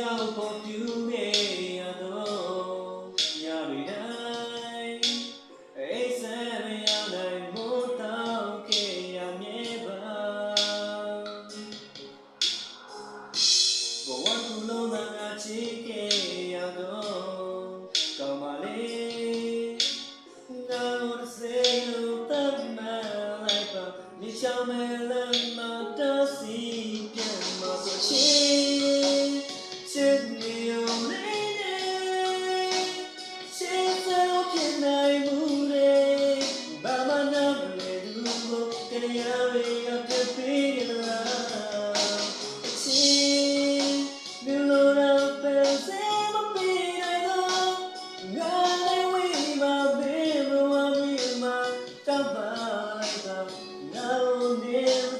ရောက်ဖို့ပြုနေရတော့ရပြီတိုင်းအိစံမရနိုင်မို့တောင်းခဲ့ရမြဲပါဘဝကူလုံးသာငါချစ်ခဲ့ရတော့ကောင်းပါလေငါတို့စေလို့တတ်မှလိုက်ပါမြေချောင်းမဲ့လမ်းမှာတော့စီပြန်မှာဆိုချစ်ချစ်နေအောင်လေးနဲ့ချစ်သောဖြစ်နိုင်မှုတွေဘာမှနားမလည်ဘူးလို့တရားတွေအပြည့်ပေးရလားချစ်ဒီလိုတော့ပဲစေမပေးနိုင်တော့ငါလည်းဝေးမှာပဲမဝေးမှာတောက်ပါလိုက်တော့ငါတို့နေ